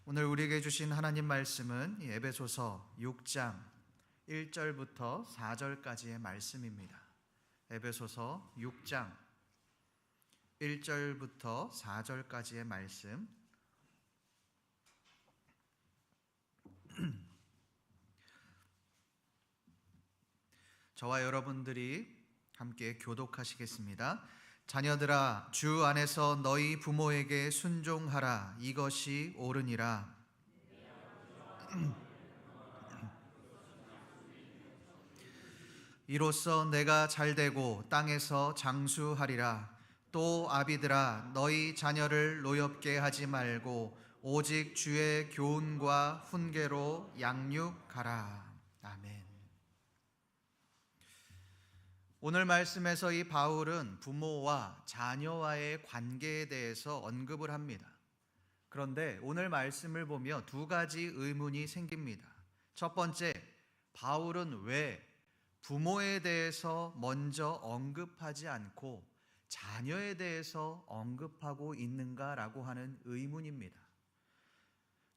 오늘 우리에게 주신 하나님 말씀은 에베소서 6장 1절부터 4절까지의 말씀입니다. 에베소서 6장 1절부터 4절까지의 말씀. 저와 여러분들이 함께 교독하시겠습니다. 자녀들아, 주 안에서 너희 부모에게 순종하라. 이것이 옳으니라. 이로써 내가 잘되고 땅에서 장수하리라. 또 아비들아, 너희 자녀를 노엽게 하지 말고 오직 주의 교훈과 훈계로 양육하라. 아멘. 오늘 말씀에서 이 바울은 부모와 자녀와의 관계에 대해서 언급을 합니다. 그런데 오늘 말씀을 보며 두 가지 의문이 생깁니다. 첫 번째, 바울은 왜 부모에 대해서 먼저 언급하지 않고 자녀에 대해서 언급하고 있는가라고 하는 의문입니다.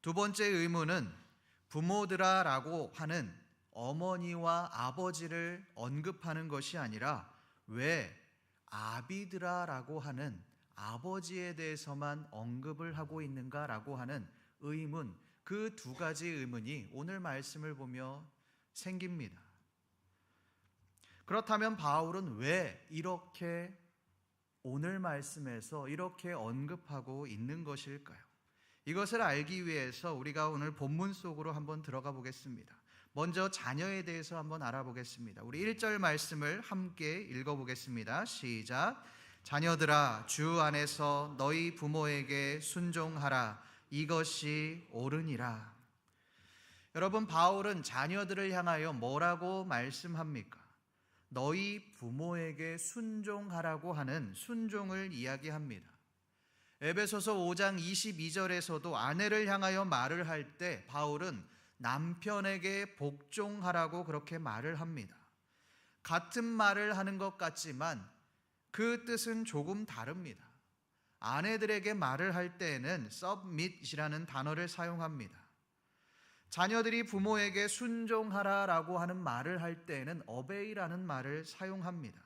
두 번째 의문은 부모들아라고 하는 어머니와 아버지를 언급하는 것이 아니라 왜 아비드라라고 하는 아버지에 대해서만 언급을 하고 있는가라고 하는 의문, 그 두 가지 의문이 오늘 말씀을 보며 생깁니다. 그렇다면 바울은 왜 이렇게 오늘 말씀에서 이렇게 언급하고 있는 것일까요? 이것을 알기 위해서 우리가 오늘 본문 속으로 한번 들어가 보겠습니다. 먼저 자녀에 대해서 한번 알아보겠습니다. 우리 1절 말씀을 함께 읽어보겠습니다. 시작. 자녀들아, 주 안에서 너희 부모에게 순종하라. 이것이 옳으니라. 여러분, 바울은 자녀들을 향하여 뭐라고 말씀합니까? 너희 부모에게 순종하라고 하는 순종을 이야기합니다. 에베소서 5장 22절에서도 아내를 향하여 말을 할 때 바울은 남편에게 복종하라고 그렇게 말을 합니다. 같은 말을 하는 것 같지만 그 뜻은 조금 다릅니다. 아내들에게 말을 할 때에는 submit이라는 단어를 사용합니다. 자녀들이 부모에게 순종하라라고 하는 말을 할 때에는 obey라는 말을 사용합니다.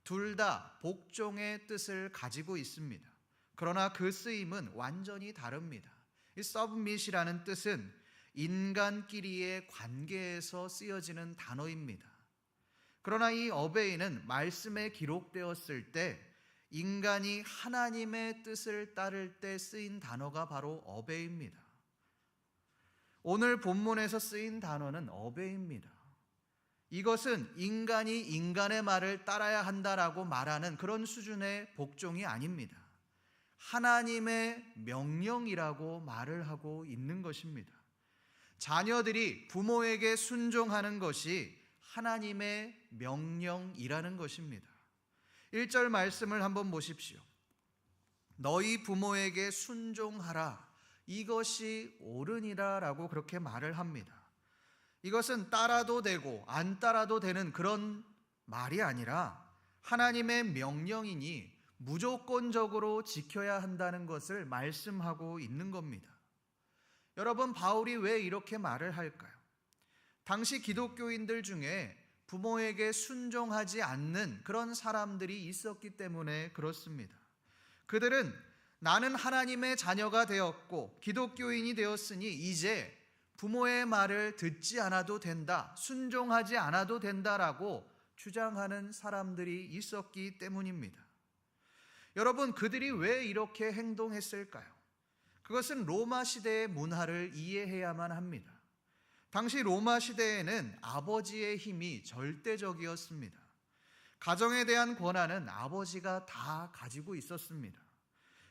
둘 다 복종의 뜻을 가지고 있습니다. 그러나 그 쓰임은 완전히 다릅니다. 이 submit이라는 뜻은 인간끼리의 관계에서 쓰여지는 단어입니다. 그러나 이 obey는 말씀에 기록되었을 때 인간이 하나님의 뜻을 따를 때 쓰인 단어가 바로 obey입니다. 오늘 본문에서 쓰인 단어는 obey입니다. 이것은 인간이 인간의 말을 따라야 한다라고 말하는 그런 수준의 복종이 아닙니다. 하나님의 명령이라고 말을 하고 있는 것입니다. 자녀들이 부모에게 순종하는 것이 하나님의 명령이라는 것입니다. 1절 말씀을 한번 보십시오. 너희 부모에게 순종하라. 이것이 옳으니라 라고 그렇게 말을 합니다. 이것은 따라도 되고 안 따라도 되는 그런 말이 아니라 하나님의 명령이니 무조건적으로 지켜야 한다는 것을 말씀하고 있는 겁니다. 여러분, 바울이 왜 이렇게 말을 할까요? 당시 기독교인들 중에 부모에게 순종하지 않는 그런 사람들이 있었기 때문에 그렇습니다. 그들은 나는 하나님의 자녀가 되었고 기독교인이 되었으니 이제 부모의 말을 듣지 않아도 된다, 순종하지 않아도 된다라고 주장하는 사람들이 있었기 때문입니다. 여러분, 그들이 왜 이렇게 행동했을까요? 그것은 로마 시대의 문화를 이해해야만 합니다. 당시 로마 시대에는 아버지의 힘이 절대적이었습니다. 가정에 대한 권한은 아버지가 다 가지고 있었습니다.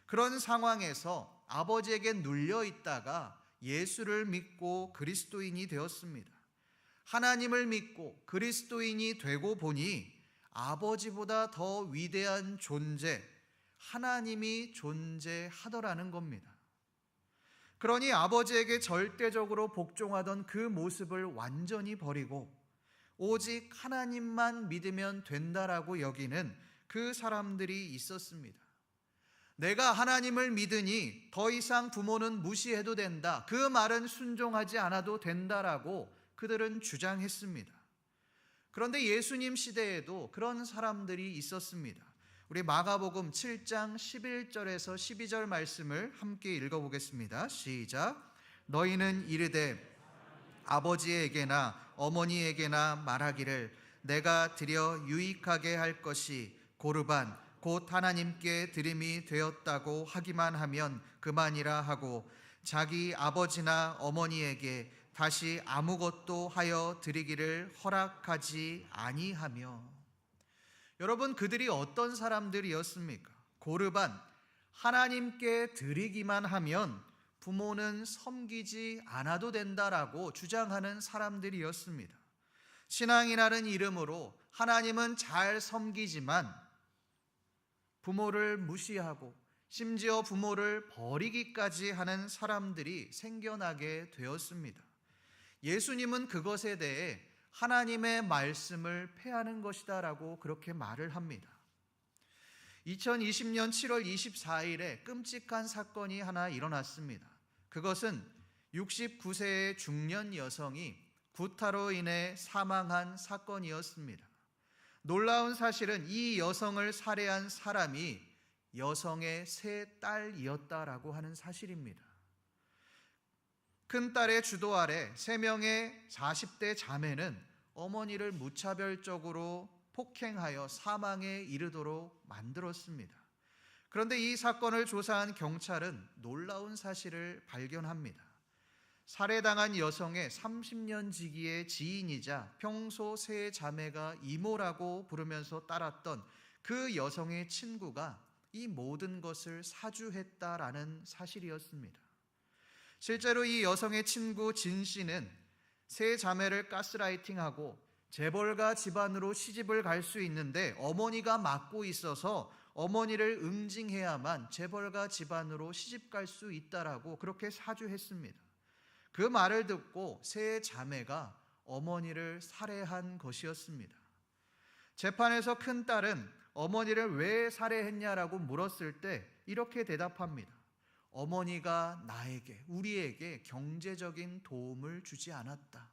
그런 상황에서 아버지에게 눌려 있다가 예수를 믿고 그리스도인이 되었습니다. 하나님을 믿고 그리스도인이 되고 보니 아버지보다 더 위대한 존재, 하나님이 존재하더라는 겁니다. 그러니 아버지에게 절대적으로 복종하던 그 모습을 완전히 버리고 오직 하나님만 믿으면 된다라고 여기는 그 사람들이 있었습니다. 내가 하나님을 믿으니 더 이상 부모는 무시해도 된다. 그 말은 순종하지 않아도 된다라고 그들은 주장했습니다. 그런데 예수님 시대에도 그런 사람들이 있었습니다. 우리 마가복음 7장 11절에서 12절 말씀을 함께 읽어보겠습니다. 시작. 너희는 이르되 아버지에게나 어머니에게나 말하기를 내가 드려 유익하게 할 것이 고르반 곧 하나님께 드림이 되었다고 하기만 하면 그만이라 하고 자기 아버지나 어머니에게 다시 아무것도 하여 드리기를 허락하지 아니하며. 여러분, 그들이 어떤 사람들이었습니까? 고르반, 하나님께 드리기만 하면 부모는 섬기지 않아도 된다라고 주장하는 사람들이었습니다. 신앙이라는 이름으로 하나님은 잘 섬기지만 부모를 무시하고 심지어 부모를 버리기까지 하는 사람들이 생겨나게 되었습니다. 예수님은 그것에 대해 하나님의 말씀을 폐하는 것이다 라고 그렇게 말을 합니다. 2020년 7월 24일에 끔찍한 사건이 하나 일어났습니다. 그것은 69세의 중년 여성이 구타로 인해 사망한 사건이었습니다. 놀라운 사실은 이 여성을 살해한 사람이 여성의 세 딸이었다라고 하는 사실입니다. 큰 딸의 주도 아래 3명의 40대 자매는 어머니를 무차별적으로 폭행하여 사망에 이르도록 만들었습니다. 그런데 이 사건을 조사한 경찰은 놀라운 사실을 발견합니다. 살해당한 여성의 30년 지기의 지인이자 평소 세 자매가 이모라고 부르면서 따랐던 그 여성의 친구가 이 모든 것을 사주했다라는 사실이었습니다. 실제로 이 여성의 친구 진 씨는 세 자매를 가스라이팅하고 재벌가 집안으로 시집을 갈 수 있는데 어머니가 맡고 있어서 어머니를 응징해야만 재벌가 집안으로 시집 갈 수 있다라고 그렇게 사주했습니다. 그 말을 듣고 세 자매가 어머니를 살해한 것이었습니다. 재판에서 큰 딸은 어머니를 왜 살해했냐라고 물었을 때 이렇게 대답합니다. 어머니가 나에게, 우리에게 경제적인 도움을 주지 않았다.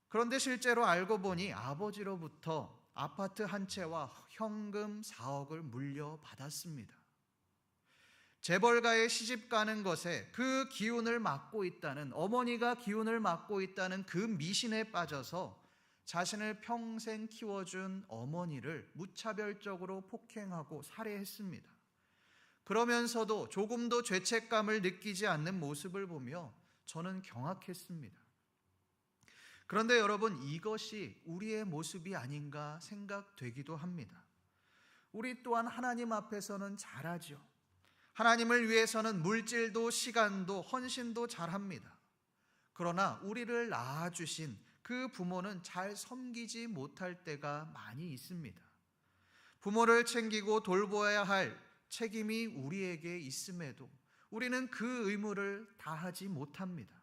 그런데 실제로 알고 보니 아버지로부터 아파트 한 채와 현금 4억을 물려받았습니다. 재벌가에 시집 가는 것에 그 기운을 맡고 있다는, 어머니가 기운을 맡고 있다는 그 미신에 빠져서 자신을 평생 키워준 어머니를 무차별적으로 폭행하고 살해했습니다. 그러면서도 조금도 죄책감을 느끼지 않는 모습을 보며 저는 경악했습니다. 그런데 여러분, 이것이 우리의 모습이 아닌가 생각되기도 합니다. 우리 또한 하나님 앞에서는 잘하죠. 하나님을 위해서는 물질도 시간도 헌신도 잘합니다. 그러나 우리를 낳아주신 그 부모는 잘 섬기지 못할 때가 많이 있습니다. 부모를 챙기고 돌보아야 할 책임이 우리에게 있음에도 우리는 그 의무를 다하지 못합니다.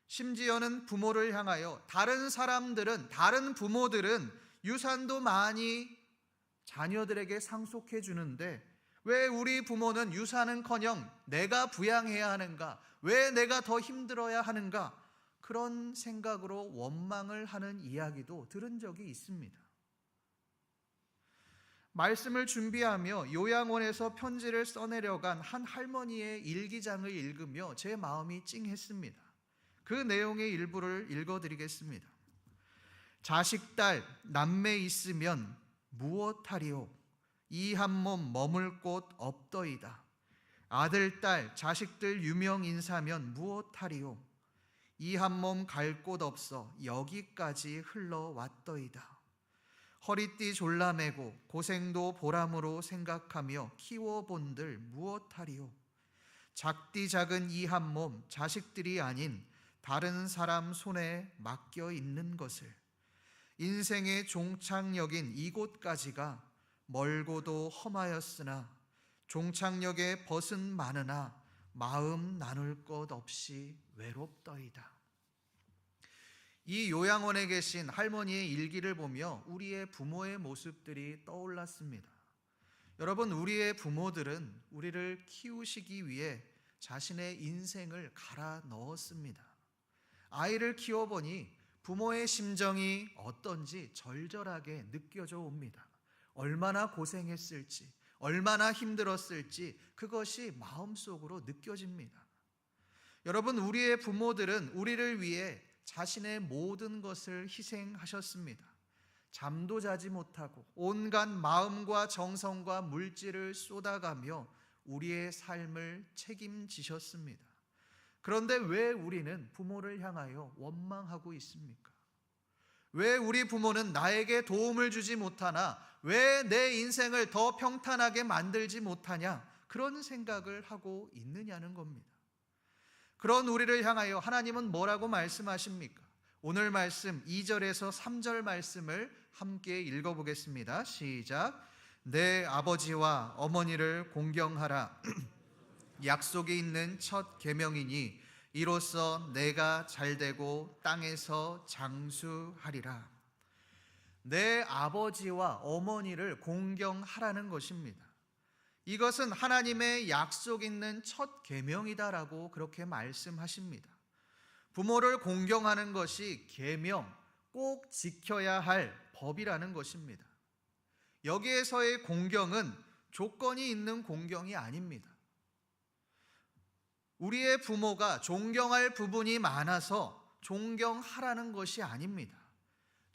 심지어는 부모를 향하여 다른 사람들은, 다른 부모들은 유산도 많이 자녀들에게 상속해 주는데 왜 우리 부모는 유산은커녕 내가 부양해야 하는가? 왜 내가 더 힘들어야 하는가? 그런 생각으로 원망을 하는 이야기도 들은 적이 있습니다. 말씀을 준비하며 요양원에서 편지를 써내려간 한 할머니의 일기장을 읽으며 제 마음이 찡했습니다. 그 내용의 일부를 읽어드리겠습니다. 자식, 딸, 남매 있으면 무엇하리오? 이 한 몸 머물 곳 없더이다. 아들, 딸, 자식들 유명 인사면 무엇하리오? 이 한 몸 갈 곳 없어 여기까지 흘러왔더이다. 허리띠 졸라매고 고생도 보람으로 생각하며 키워본들 무엇하리오? 작디 작은 이 한 몸 자식들이 아닌 다른 사람 손에 맡겨 있는 것을, 인생의 종착역인 이곳까지가 멀고도 험하였으나 종착역에 벗은 많으나 마음 나눌 것 없이 외롭더이다. 이 요양원에 계신 할머니의 일기를 보며 우리의 부모의 모습들이 떠올랐습니다. 여러분, 우리의 부모들은 우리를 키우시기 위해 자신의 인생을 갈아 넣었습니다. 아이를 키워보니 부모의 심정이 어떤지 절절하게 느껴져 옵니다. 얼마나 고생했을지, 얼마나 힘들었을지 그것이 마음속으로 느껴집니다. 여러분, 우리의 부모들은 우리를 위해 자신의 모든 것을 희생하셨습니다. 잠도 자지 못하고 온갖 마음과 정성과 물질을 쏟아가며 우리의 삶을 책임지셨습니다. 그런데 왜 우리는 부모를 향하여 원망하고 있습니까? 왜 우리 부모는 나에게 도움을 주지 못하나, 왜 내 인생을 더 평탄하게 만들지 못하냐, 그런 생각을 하고 있느냐는 겁니다. 그런 우리를 향하여 하나님은 뭐라고 말씀하십니까? 오늘 말씀 2절에서 3절 말씀을 함께 읽어보겠습니다. 시작. 내 아버지와 어머니를 공경하라. 약속이 있는 첫 계명이니 이로써 내가 잘되고 땅에서 장수하리라. 내 아버지와 어머니를 공경하라는 것입니다. 이것은 하나님의 약속 있는 첫 계명이다라고 그렇게 말씀하십니다. 부모를 공경하는 것이 계명, 꼭 지켜야 할 법이라는 것입니다. 여기에서의 공경은 조건이 있는 공경이 아닙니다. 우리의 부모가 존경할 부분이 많아서 존경하라는 것이 아닙니다.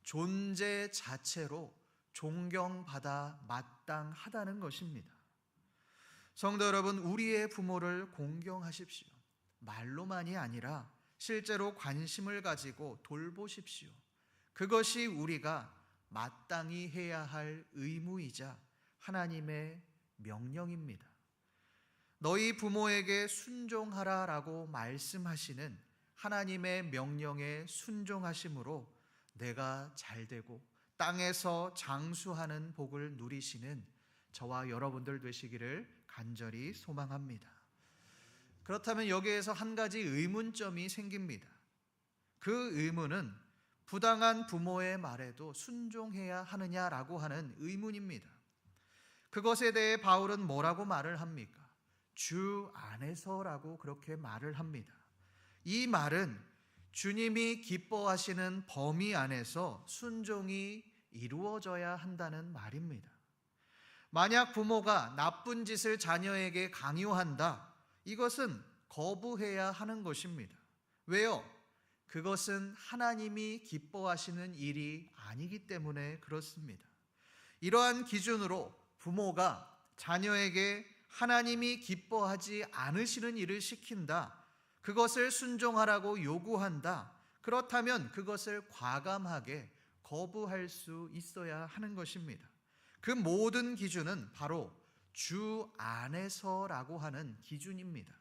존재 자체로 존경받아 마땅하다는 것입니다. 성도 여러분, 우리의 부모를 공경하십시오. 말로만이 아니라 실제로 관심을 가지고 돌보십시오. 그것이 우리가 마땅히 해야 할 의무이자 하나님의 명령입니다. 너희 부모에게 순종하라라고 말씀하시는 하나님의 명령에 순종하심으로 내가 잘되고 땅에서 장수하는 복을 누리시는 저와 여러분들 되시기를 간절히 소망합니다. 그렇다면 여기에서 한 가지 의문점이 생깁니다. 그 의문은 부당한 부모의 말에도 순종해야 하느냐라고 하는 의문입니다. 그것에 대해 바울은 뭐라고 말을 합니까? 주 안에서라고 그렇게 말을 합니다. 이 말은 주님이 기뻐하시는 범위 안에서 순종이 이루어져야 한다는 말입니다. 만약 부모가 나쁜 짓을 자녀에게 강요한다, 이것은 거부해야 하는 것입니다. 왜요? 그것은 하나님이 기뻐하시는 일이 아니기 때문에 그렇습니다. 이러한 기준으로 부모가 자녀에게 하나님이 기뻐하지 않으시는 일을 시킨다, 그것을 순종하라고 요구한다, 그렇다면 그것을 과감하게 거부할 수 있어야 하는 것입니다. 그 모든 기준은 바로 주 안에서라고 하는 기준입니다.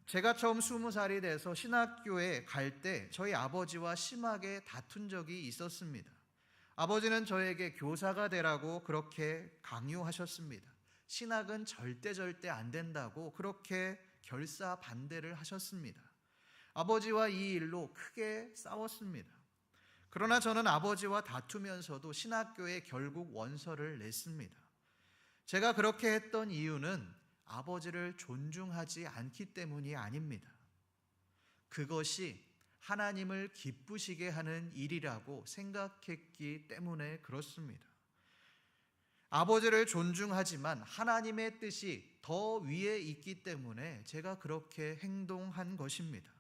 제가 처음 20살이 돼서 신학교에 갈 때 저희 아버지와 심하게 다툰 적이 있었습니다. 아버지는 저에게 교사가 되라고 그렇게 강요하셨습니다. 신학은 절대 안 된다고 그렇게 결사 반대를 하셨습니다. 아버지와 이 일로 크게 싸웠습니다. 그러나 저는 아버지와 다투면서도 신학교에 결국 원서를 냈습니다. 제가 그렇게 했던 이유는 아버지를 존중하지 않기 때문이 아닙니다. 그것이 하나님을 기쁘시게 하는 일이라고 생각했기 때문에 그렇습니다. 아버지를 존중하지만 하나님의 뜻이 더 위에 있기 때문에 제가 그렇게 행동한 것입니다.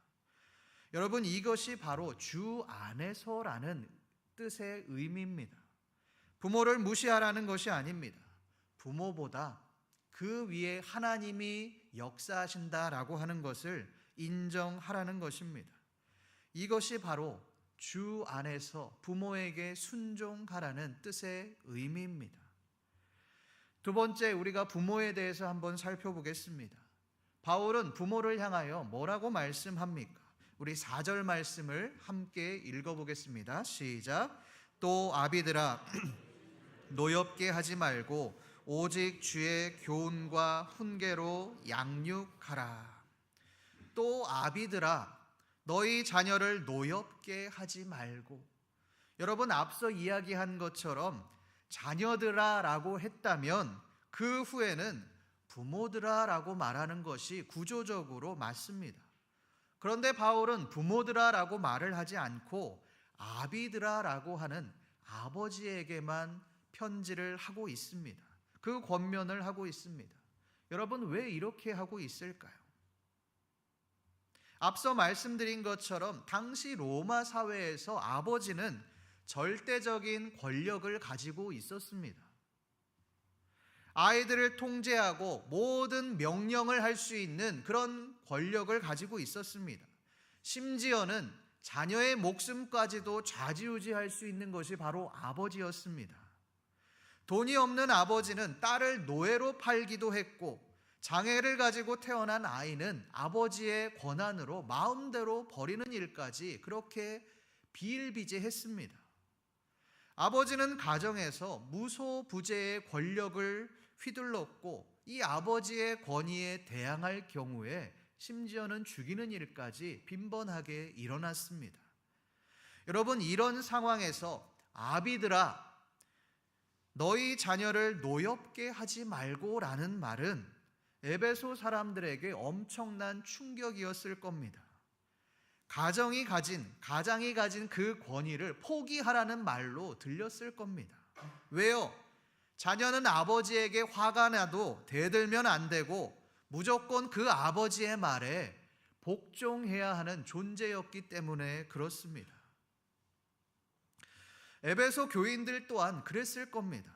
여러분, 이것이 바로 주 안에서라는 뜻의 의미입니다. 부모를 무시하라는 것이 아닙니다. 부모보다 그 위에 하나님이 역사하신다라고 하는 것을 인정하라는 것입니다. 이것이 바로 주 안에서 부모에게 순종하라는 뜻의 의미입니다. 두 번째, 우리가 부모에 대해서 한번 살펴보겠습니다. 바울은 부모를 향하여 뭐라고 말씀합니까? 우리 4절 말씀을 함께 읽어보겠습니다. 시작. 또 아비들아 노엽게 하지 말고 오직 주의 교훈과 훈계로 양육하라. 또 아비들아 너희 자녀를 노엽게 하지 말고. 여러분, 앞서 이야기한 것처럼 자녀들아 라고 했다면 그 후에는 부모들아라고 말하는 것이 구조적으로 맞습니다. 그런데 바울은 부모들아라고 말을 하지 않고 아비들아라고 하는 아버지에게만 편지를 하고 있습니다. 그 권면을 하고 있습니다. 여러분, 왜 이렇게 하고 있을까요? 앞서 말씀드린 것처럼 당시 로마 사회에서 아버지는 절대적인 권력을 가지고 있었습니다. 아이들을 통제하고 모든 명령을 할 수 있는 그런 권력을 가지고 있었습니다. 심지어는 자녀의 목숨까지도 좌지우지할 수 있는 것이 바로 아버지였습니다. 돈이 없는 아버지는 딸을 노예로 팔기도 했고, 장애를 가지고 태어난 아이는 아버지의 권한으로 마음대로 버리는 일까지 그렇게 비일비재했습니다. 아버지는 가정에서 무소부재의 권력을 휘둘렀고, 이 아버지의 권위에 대항할 경우에 심지어는 죽이는 일까지 빈번하게 일어났습니다. 여러분, 이런 상황에서 아비들아, 너희 자녀를 노엽게 하지 말고 라는 말은 에베소 사람들에게 엄청난 충격이었을 겁니다. 가장이 가진 그 권위를 포기하라는 말로 들렸을 겁니다. 왜요? 자녀는 아버지에게 화가 나도 대들면 안 되고 무조건 그 아버지의 말에 복종해야 하는 존재였기 때문에 그렇습니다. 에베소 교인들 또한 그랬을 겁니다.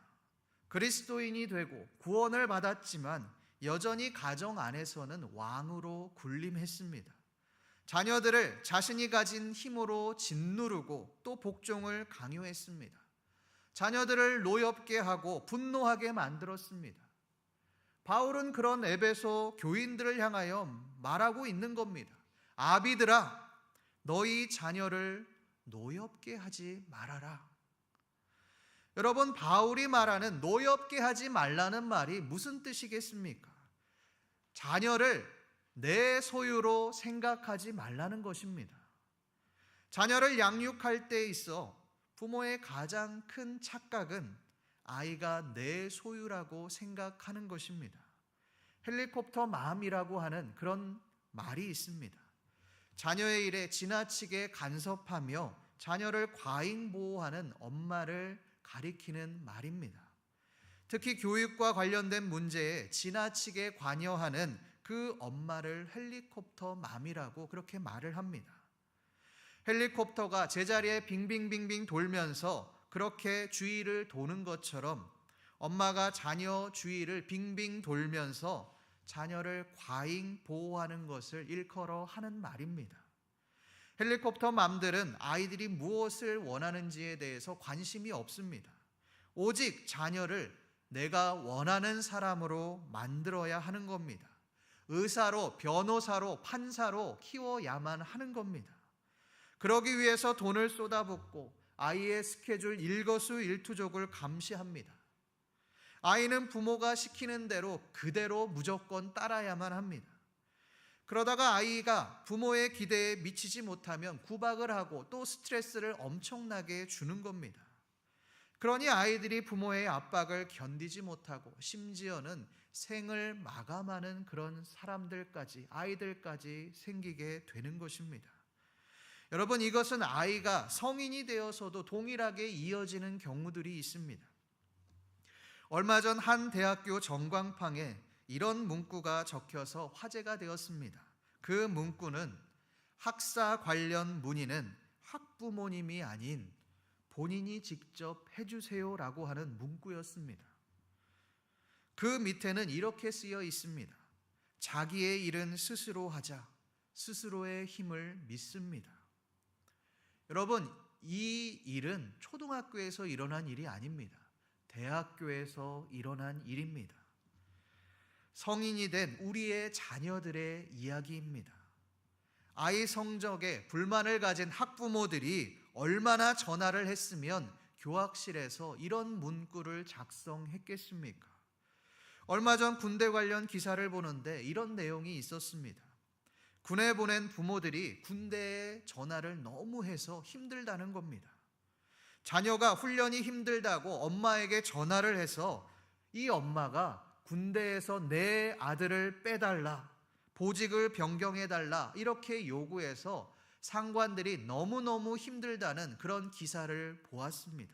그리스도인이 되고 구원을 받았지만 여전히 가정 안에서는 왕으로 군림했습니다. 자녀들을 자신이 가진 힘으로 짓누르고 또 복종을 강요했습니다. 자녀들을 노엽게 하고 분노하게 만들었습니다. 바울은 그런 에베소 교인들을 향하여 말하고 있는 겁니다. 아비들아, 너희 자녀를 노엽게 하지 말아라. 여러분, 바울이 말하는 노엽게 하지 말라는 말이 무슨 뜻이겠습니까? 자녀를 내 소유로 생각하지 말라는 것입니다. 자녀를 양육할 때 있어 부모의 가장 큰 착각은 아이가 내 소유라고 생각하는 것입니다. 헬리콥터 맘이라고 하는 그런 말이 있습니다. 자녀의 일에 지나치게 간섭하며 자녀를 과잉 보호하는 엄마를 가리키는 말입니다. 특히 교육과 관련된 문제에 지나치게 관여하는 그 엄마를 헬리콥터 맘이라고 그렇게 말을 합니다. 헬리콥터가 제자리에 빙빙빙빙 돌면서 그렇게 주위를 도는 것처럼 엄마가 자녀 주위를 빙빙 돌면서 자녀를 과잉 보호하는 것을 일컬어 하는 말입니다. 헬리콥터 맘들은 아이들이 무엇을 원하는지에 대해서 관심이 없습니다. 오직 자녀를 내가 원하는 사람으로 만들어야 하는 겁니다. 의사로, 변호사로, 판사로 키워야만 하는 겁니다. 그러기 위해서 돈을 쏟아붓고 아이의 스케줄 일거수일투족을 감시합니다. 아이는 부모가 시키는 대로 그대로 무조건 따라야만 합니다. 그러다가 아이가 부모의 기대에 미치지 못하면 구박을 하고 또 스트레스를 엄청나게 주는 겁니다. 그러니 아이들이 부모의 압박을 견디지 못하고 심지어는 생을 마감하는 그런 사람들까지, 아이들까지 생기게 되는 것입니다. 여러분, 이것은 아이가 성인이 되어서도 동일하게 이어지는 경우들이 있습니다. 얼마 전 한 대학교 전광판에 이런 문구가 적혀서 화제가 되었습니다. 그 문구는 학사 관련 문의는 학부모님이 아닌 본인이 직접 해주세요라고 하는 문구였습니다. 그 밑에는 이렇게 쓰여 있습니다. 자기의 일은 스스로 하자. 스스로의 힘을 믿습니다. 여러분, 이 일은 초등학교에서 일어난 일이 아닙니다. 대학교에서 일어난 일입니다. 성인이 된 우리의 자녀들의 이야기입니다. 아이 성적에 불만을 가진 학부모들이 얼마나 전화를 했으면 교학실에서 이런 문구를 작성했겠습니까? 얼마 전 군대 관련 기사를 보는데 이런 내용이 있었습니다. 군에 보낸 부모들이 군대에 전화를 너무 해서 힘들다는 겁니다. 자녀가 훈련이 힘들다고 엄마에게 전화를 해서 이 엄마가 군대에서 내 아들을 빼달라, 보직을 변경해달라 이렇게 요구해서 상관들이 너무너무 힘들다는 그런 기사를 보았습니다.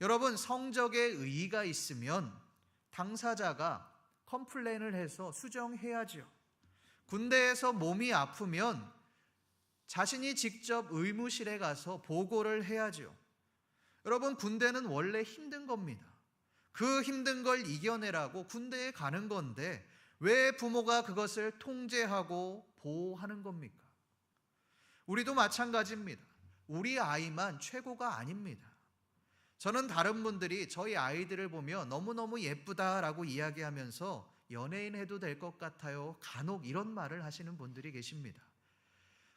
여러분, 성적에 의의가 있으면 당사자가 컴플레인을 해서 수정해야죠. 군대에서 몸이 아프면 자신이 직접 의무실에 가서 보고를 해야죠. 여러분, 군대는 원래 힘든 겁니다. 그 힘든 걸 이겨내라고 군대에 가는 건데 왜 부모가 그것을 통제하고 보호하는 겁니까? 우리도 마찬가지입니다. 우리 아이만 최고가 아닙니다. 저는 다른 분들이 저희 아이들을 보며 너무너무 예쁘다라고 이야기하면서 연예인 해도 될 것 같아요, 간혹 이런 말을 하시는 분들이 계십니다.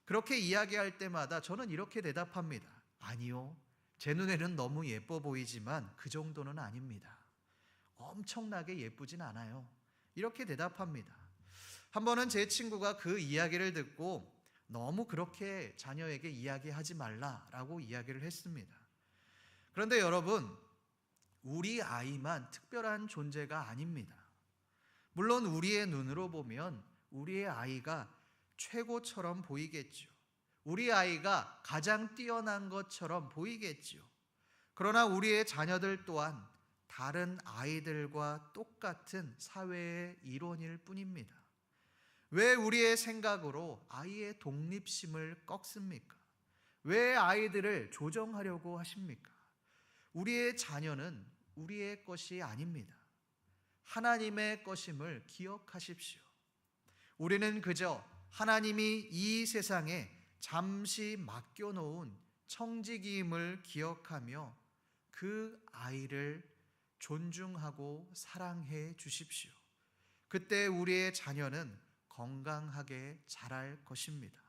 그렇게 이야기할 때마다 저는 이렇게 대답합니다. 아니요, 제 눈에는 너무 예뻐 보이지만 그 정도는 아닙니다. 엄청나게 예쁘진 않아요. 이렇게 대답합니다. 한 번은 제 친구가 그 이야기를 듣고 너무 그렇게 자녀에게 이야기하지 말라라고 이야기를 했습니다. 그런데 여러분, 우리 아이만 특별한 존재가 아닙니다. 물론 우리의 눈으로 보면 우리의 아이가 최고처럼 보이겠죠. 우리 아이가 가장 뛰어난 것처럼 보이겠죠. 그러나 우리의 자녀들 또한 다른 아이들과 똑같은 사회의 일원일 뿐입니다. 왜 우리의 생각으로 아이의 독립심을 꺾습니까? 왜 아이들을 조정하려고 하십니까? 우리의 자녀는 우리의 것이 아닙니다. 하나님의 것임을 기억하십시오. 우리는 그저 하나님이 이 세상에 잠시 맡겨놓은 청지기임을 기억하며 그 아이를 존중하고 사랑해 주십시오. 그때 우리의 자녀는 건강하게 자랄 것입니다.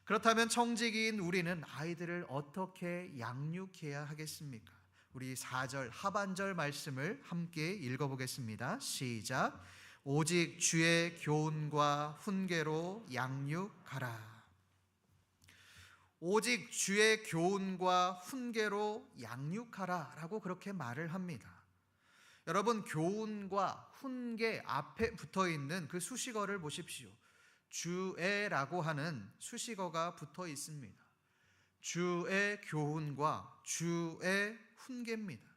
그렇다면 청지기인 우리는 아이들을 어떻게 양육해야 하겠습니까? 우리 4절 하반절 말씀을 함께 읽어보겠습니다. 시작. 오직 주의 교훈과 훈계로 양육하라. 오직 주의 교훈과 훈계로 양육하라 라고 그렇게 말을 합니다. 여러분, 교훈과 훈계 앞에 붙어있는 그 수식어를 보십시오. 주의라고 하는 수식어가 붙어 있습니다. 주의 교훈과 주의 훈계입니다.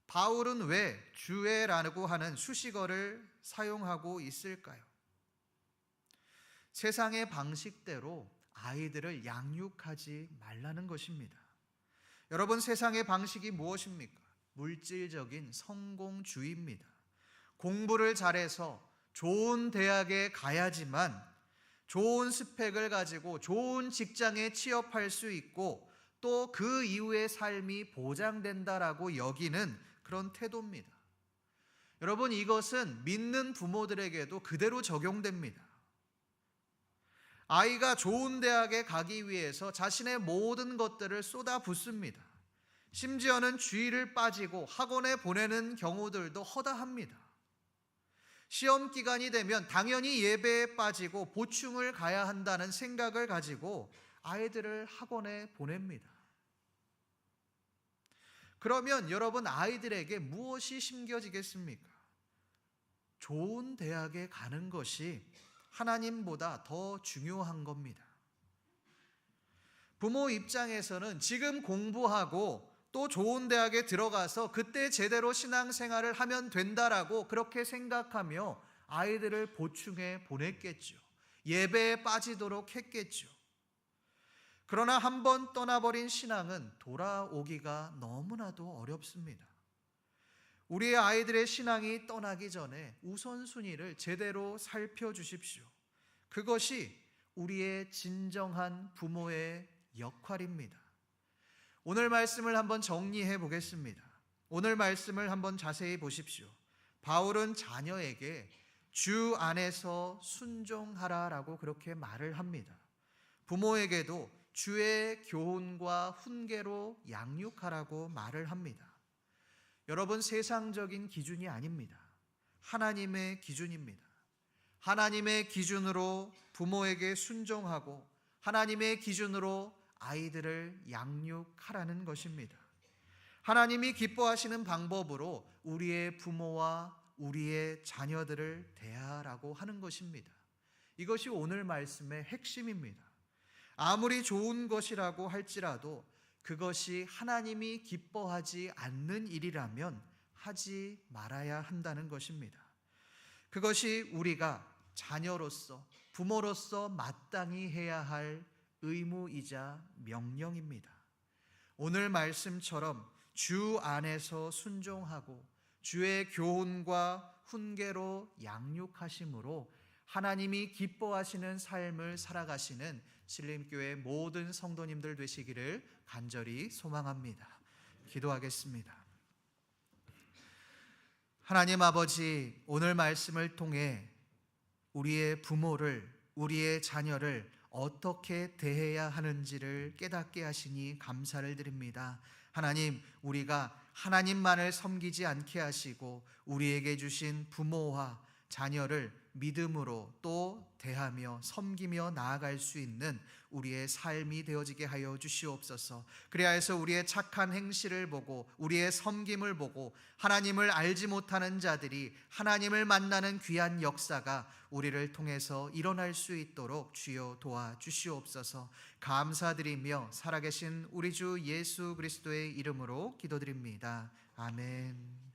바울은 왜 주의라고 하는 수식어를 사용하고 있을까요? 세상의 방식대로 아이들을 양육하지 말라는 것입니다. 여러분, 세상의 방식이 무엇입니까? 물질적인 성공주의입니다. 공부를 잘해서 좋은 대학에 가야지만 좋은 스펙을 가지고 좋은 직장에 취업할 수 있고 또 그 이후의 삶이 보장된다라고 여기는 그런 태도입니다. 여러분, 이것은 믿는 부모들에게도 그대로 적용됩니다. 아이가 좋은 대학에 가기 위해서 자신의 모든 것들을 쏟아붓습니다. 심지어는 주의를 빠지고 학원에 보내는 경우들도 허다합니다. 시험 기간이 되면 당연히 예배에 빠지고 보충을 가야 한다는 생각을 가지고 아이들을 학원에 보냅니다. 그러면 여러분, 아이들에게 무엇이 심겨지겠습니까? 좋은 대학에 가는 것이 하나님보다 더 중요한 겁니다. 부모 입장에서는 지금 공부하고 또 좋은 대학에 들어가서 그때 제대로 신앙생활을 하면 된다라고 그렇게 생각하며 아이들을 보충해 보냈겠죠. 예배에 빠지도록 했겠죠. 그러나 한번 떠나버린 신앙은 돌아오기가 너무나도 어렵습니다. 우리의 아이들의 신앙이 떠나기 전에 우선순위를 제대로 살펴주십시오. 그것이 우리의 진정한 부모의 역할입니다. 오늘 말씀을 한번 정리해 보겠습니다. 오늘 말씀을 한번 자세히 보십시오. 바울은 자녀에게 주 안에서 순종하라라고 그렇게 말을 합니다. 부모에게도 주의 교훈과 훈계로 양육하라고 말을 합니다. 여러분, 세상적인 기준이 아닙니다. 하나님의 기준입니다. 하나님의 기준으로 부모에게 순종하고 하나님의 기준으로 아이들을 양육하라는 것입니다. 하나님이 기뻐하시는 방법으로 우리의 부모와 우리의 자녀들을 대하라고 하는 것입니다. 이것이 오늘 말씀의 핵심입니다. 아무리 좋은 것이라고 할지라도 그것이 하나님이 기뻐하지 않는 일이라면 하지 말아야 한다는 것입니다. 그것이 우리가 자녀로서, 부모로서 마땅히 해야 할 의무이자 명령입니다. 오늘 말씀처럼 주 안에서 순종하고 주의 교훈과 훈계로 양육하심으로 하나님이 기뻐하시는 삶을 살아가시는 신림교회 모든 성도님들 되시기를 간절히 소망합니다. 기도하겠습니다. 하나님 아버지, 오늘 말씀을 통해 우리의 부모를, 우리의 자녀를 어떻게 대해야 하는지를 깨닫게 하시니 감사를 드립니다. 하나님, 우리가 하나님만을 섬기지 않게 하시고 우리에게 주신 부모와 자녀를 믿음으로 또 대하며 섬기며 나아갈 수 있는 우리의 삶이 되어지게 하여 주시옵소서. 그래야 해서 우리의 착한 행실을 보고 우리의 섬김을 보고 하나님을 알지 못하는 자들이 하나님을 만나는 귀한 역사가 우리를 통해서 일어날 수 있도록 주여 도와주시옵소서. 감사드리며 살아계신 우리 주 예수 그리스도의 이름으로 기도드립니다. 아멘.